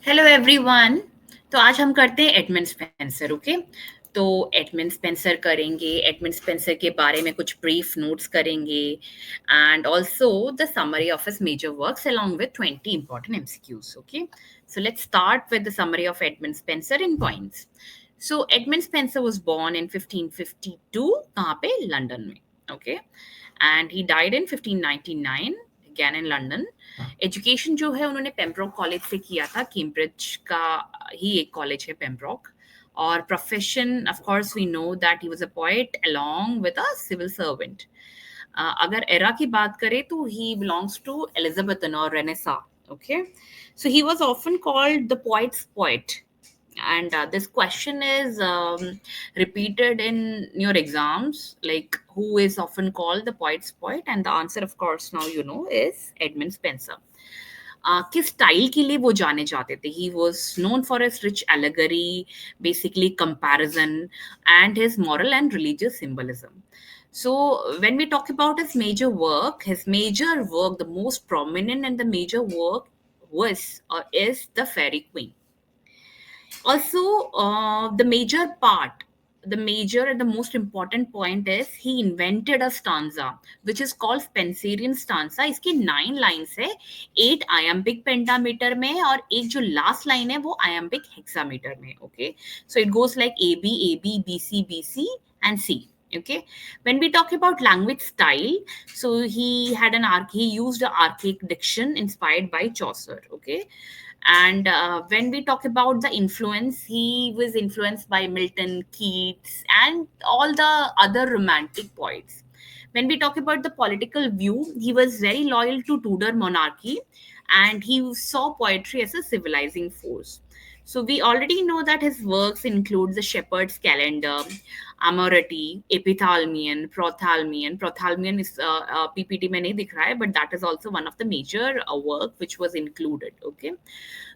Hello everyone. तो आज हम करते हैं एडमंड स्पेंसर। ओके, तो एडमंड स्पेंसर करेंगे, एडमंड स्पेंसर के बारे में कुछ ब्रीफ नोट्स करेंगे and also the summary of his major works along with 20 important MCQs. Okay, so let's start with the summary of Edmund Spenser in points. So Edmund Spenser was born in 1552 कहाँ पे? London में। Okay, and he died in 1599 again in London. Education जो है उन्होंने Pembroke college से किया था, Cambridge का ही एक कॉलेज है पेम्ब्रोक। और profession, of course we know that he was a poet along with a civil servant. अगर एरा की बात करें तो ही बिलोंग्स टू एलिजाबेथन और Renaissance. Okay, so he was often called the poets' poet, and this question is repeated in your exams, like who is often called the poet's poet, and the answer of course now you know is Edmund Spencer. किस style के लिए वो जाने जाते थे? He was known for his rich allegory, basically comparison and his moral and religious symbolism. So when we talk about his major work, the most prominent and the major work was or is the Fairy Queen. Also, the major and the most important point is he invented a stanza which is called Spenserian stanza. इसके 9 lines है, 8 iambic pentameter में है और एक जो last line है वो iambic hexameter में. Okay, so it goes like A B B C B C and C. Okay, when we talk about language style, so he used an archaic diction inspired by Chaucer. Okay, and when we talk about the influence, he was influenced by Milton, Keats, and all the other romantic poets. When we talk about the political view, he was very loyal to Tudor monarchy and he saw poetry as a civilizing force. So we already know that his works include the Shepherd's Calendar, Amorati, Epithalamion, Prothalamion. Prothalamion is PPT में नहीं दिख रहा है, but that is also one of the major work which was included. Okay.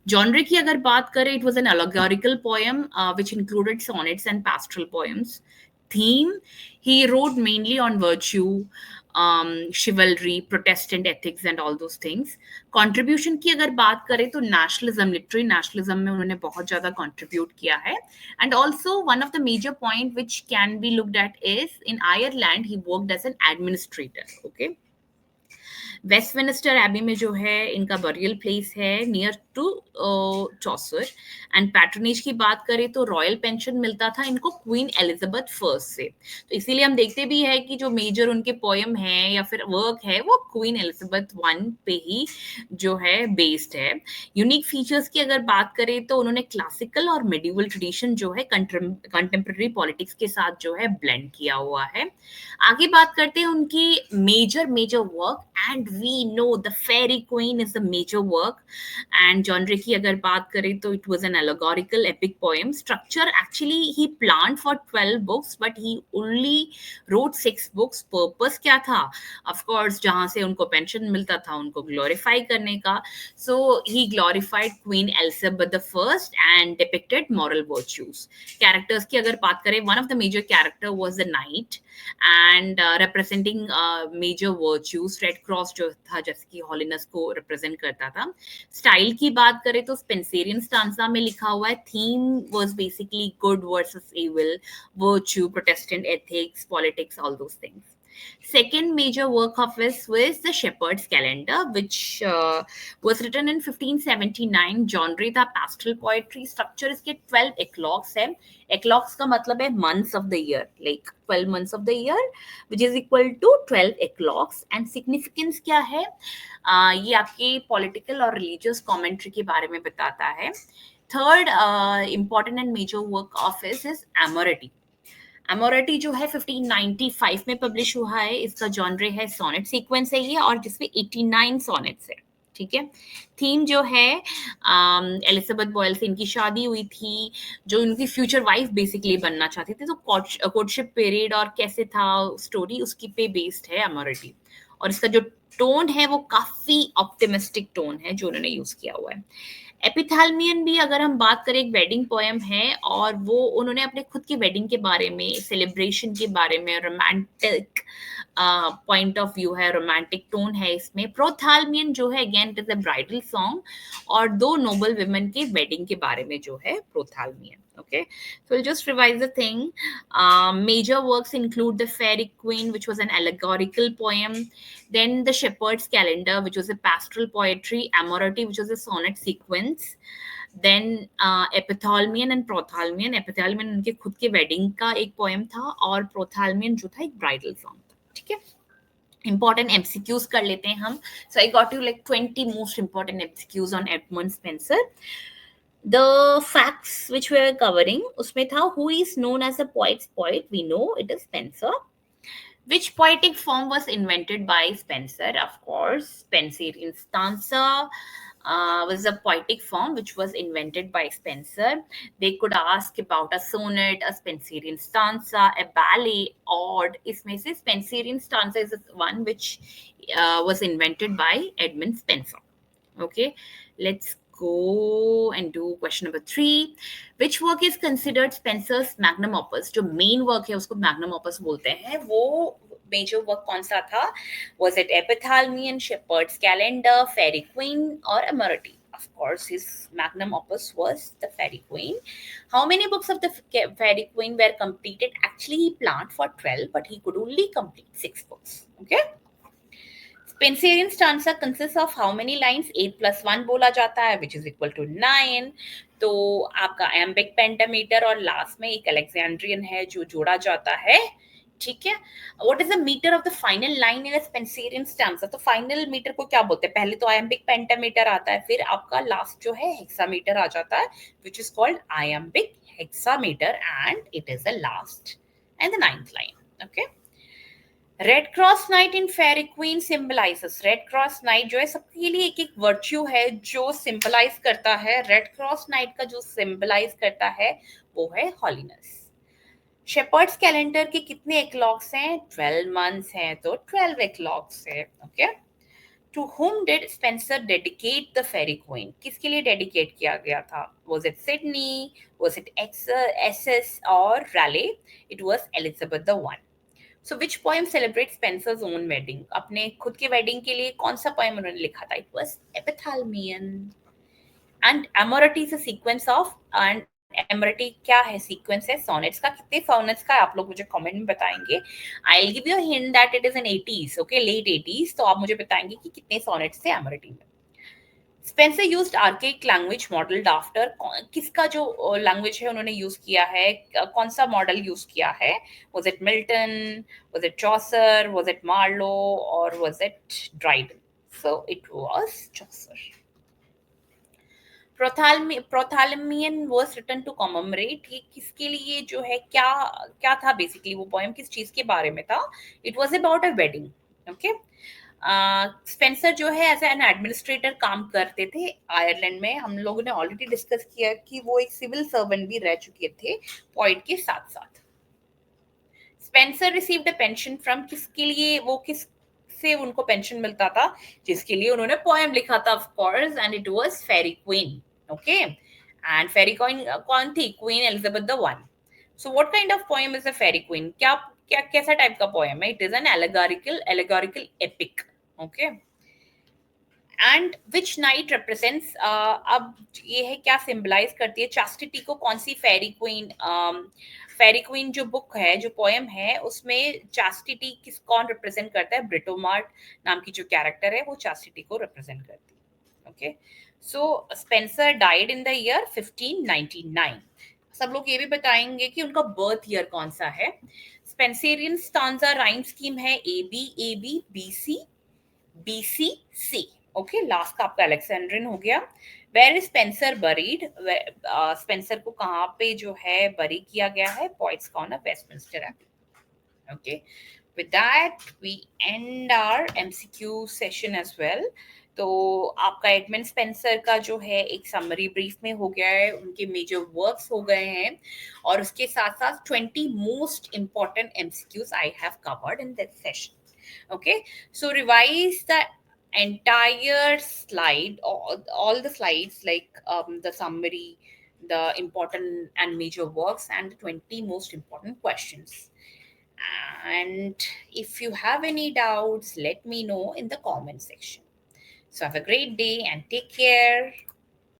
Genre की अगर बात करें, it was an allegorical poem which included sonnets and pastoral poems. Theme, he wrote mainly on virtue, chivalry, Protestant ethics and all those things. Contribution की अगर बात करें तो nationalism, literary nationalism में उन्होंने बहुत ज़्यादा contribute किया है. And also one of the major point which can be looked at is in Ireland he worked as an administrator. Okay. Westminster Abbey में जो है इनका बरियल प्लेस है near to Chaucer. And patronage की बात करें तो रॉयल पेंशन मिलता था इनको क्वीन एलिजाबेथ फर्स्ट से. तो इसीलिए हम देखते भी है कि जो मेजर उनके पोएम है या फिर वर्क है वो क्वीन एलिजाबेथ वन पे ही जो है बेस्ड है. यूनिक फीचर्स की अगर बात करें तो उन्होंने क्लासिकल और मेडिवल ट्रेडिशन जो है कंटेम्प्रेरी पॉलिटिक्स के साथ जो है ब्लेंड किया हुआ है. आगे बात करते हैं उनकी major work, and we know the Faerie Queene is the major work. And genre की अगर बात करें तो it was an allegorical epic poem. Structure actually he plan for 12 books but he only wrote 6 books. Purpose क्या था? Of course जहां से उनको पेंशन मिलता था उनको ग्लोरीफाई करने का. So he glorified Queen Elizabeth the First and depicted moral virtues. Characters की अगर बात करें, one of the major character was the knight and representing major virtues. Red Cross जो था जैसे कि हॉलिनेस को रिप्रेजेंट करता था. स्टाइल की बात करें तो स्पेंसेरियन स्टांसा में लिखा हुआ है theme was basically good versus evil, virtue, Protestant ethics, politics, all those things. Second major work of his was The Shepherd's Calendar, which was written in 1579. Genre था pastoral poetry. Structure इसके 12 eclogues है. Eclogues का मतलब है months of the year, like 12 months of the year, which is equal to 12 eclogues. And significance क्या है? ये आपके political और religious commentary के बारे में बताता है. Third important and major work of his is Amorati. अमोरेटी जो है 1595 में पब्लिश हुआ है. इसका जॉनरे है सोनेट सीक्वेंस है ये, और जिसमें 89 सोनेट्स है. ठीक है. थीम जो है एलिजाबेथ बॉयल से इनकी शादी हुई थी, जो उनकी फ्यूचर वाइफ बेसिकली बनना चाहती थी. तो कोर्टशिप पीरियड और कैसे था स्टोरी उसकी पे बेस्ड है अमोरेटी. और इसका जो टोन है वो काफी ऑप्टिमिस्टिक टोन है जो उन्होंने यूज किया हुआ है. एपिथैल्मियन भी अगर हम बात करें एक वेडिंग पोएम है, और वो उन्होंने अपने खुद की वेडिंग के बारे में, सेलिब्रेशन के बारे में, रोमांटिक पॉइंट ऑफ व्यू है, रोमांटिक टोन है इसमें. प्रोथाल्मियन जो है again it is a bridal song, और दो नोबल वुमेन के वेडिंग के बारे में जो है प्रोथाल्मियन. Okay, so we'll just revise the thing. Major works include The Fairy Queen, which was an allegorical poem, then The Shepherd's Calendar, which was a pastoral poetry, Amorati, which was a sonnet sequence, then Epithalamion and Prothalamion. Epithalamion उनके खुद के wedding का एक poem था, और प्रोथालमियन जो था एक ब्राइडल सॉन्ग था. ठीक है, इंपॉर्टेंट एमसीक्यूज कर लेते हैं हम. So I got you like 20 most important MCQs on Edmund Spenser. The facts which we are covering, उसमें था who is known as a poet's poet. We know it is Spenser. Which poetic form was invented by Spenser? Of course, Spenserian stanza was a poetic form which was invented by Spenser. They could ask about a sonnet, a Spenserian stanza, a ballet, ode. इसमें से Spenserian stanza is one which was invented by Edmund Spenser. Okay, let's go and do question number 3. Which work is considered Spencer's magnum opus? जो main work है उसको magnum opus बोलते हैं. वो major work कौन सा था? Was it Epithalamion, Shepherd's Calendar, Fairy Queen, or Amorati? Of course, his magnum opus was the Fairy Queen. How many books of the Fairy Queen were completed? Actually, he planned for 12, but he could only complete 6 books. Okay. Spenserian stanza consists of how many lines? 8 plus 1 बोला जाता है, which is equal to 9. तो आपका iambic pentameter और last में एक Alexandrian है जो जोड़ा जाता है. ठीक है. What is the meter of the final line in a Spenserian stanza? तो final meter को क्या बोलते हैं? पहले तो iambic pentameter आता है, फिर आपका लास्ट जो है hexameter आ जाता है, which is called iambic hexameter, and it is the last and the 9th line. Okay. Red Cross Knight in Faerie Queene symbolises. Red Cross Knight जो है सबके लिए एक एक वर्च्यू है जो सिंबलाइज करता है. रेड क्रॉस नाइट का जो सिंबलाइज करता है वो है हॉलीनेस. शेपर्ड्स कैलेंडर के कितने एक्लॉग्स हैं? 12 मंथ्स हैं, तो 12 एक्लॉग्स है. Okay. To whom did Spencer dedicate the Fairy Queen? किसके लिए डेडिकेट किया गया था? Was it Sydney? Was it Essex or Raleigh? It was Elizabeth the One. So which poem celebrates Spencer's own wedding? अपने खुद के wedding के लिए कौन सा पोएम उन्होंने लिखा था? It was Epithalamion. And Amorati is a sequence of, and Amorati क्या है? Sequence है sonnets का. कितने sonnets का आप लोग मुझे comment में बताएंगे. I'll give you a hint that it is in 80s, okay, late 80s. तो आप मुझे बताएंगे कि कितने sonnets थे Amorati में. Spencer used archaic language modelled after. किसका जो लैंग्वेज है उन्होंने यूज किया है? कौन सा मॉडल यूज किया है? Was it Milton, was it Chaucer, was it Marlowe, और was it Dryden? So it was Chaucer. Prothalamion was written to commemorate. ये किसके लिए जो है, क्या क्या था बेसिकली वो पोएम, किस चीज के बारे में था? It was about a wedding. Okay. Spencer जो है एज एन एडमिनिस्ट्रेटर काम करते थे आयरलैंड में. हम लोगों ने ऑलरेडी डिस्कस किया कि वो एक सिविल सर्वेंट भी रह चुके थे पॉइंट के साथ साथ. Spencer received a pension from. किसके लिए वो, किस से उनको पेंशन मिलता था? जिसके लिए उन्होंने पोएम लिखा था, of course, and it was Faerie Queene. Okay. And Faerie Queene कौन थी? Queen Elizabeth the one. So what kind of poem is a Faerie Queene? क्या क्या कैसा टाइप का पोएम है? It is an allegorical epic. Okay. And which knight represents, अब ये है क्या सिंबलाइज करती है? चास्टिटी को. कौन सी? फेरी क्वीन. फेरी क्वीन जो बुक है, जो पोएम है, उसमें चास्टिटी किस कौन रिप्रेजेंट करता है? ब्रिटोमार्ट नाम की जो कैरेक्टर है वो चास्टिटी को रिप्रेजेंट करती है. Okay. So Spencer died in the year 1599. सब लोग ये भी बताएंगे कि उनका बर्थ ईयर कौन सा है. स्पेंसेरियन स्टांजा राइम स्कीम है A B B C C. Okay. Last का आपका अलेक्जेंड्रियन हो गया. Where is Spenser buried? Spenser को कहाँ पे जो है बरी किया गया है? Poets' Corner, Westminster Abbey. Okay. With that we end our MCQ session as well. तो आपका एडमंड स्पेंसर का जो है एक समरी ब्रीफ में हो गया है, उनके मेजर वर्क्स हो गए हैं, और उसके साथ साथ 20 most important MCQs I have covered in this session. Okay, so revise the entire slide, all the slides, like the summary, the important and major works, and the 20 most important questions. And if you have any doubts, let me know in the comment section. So have a great day and take care.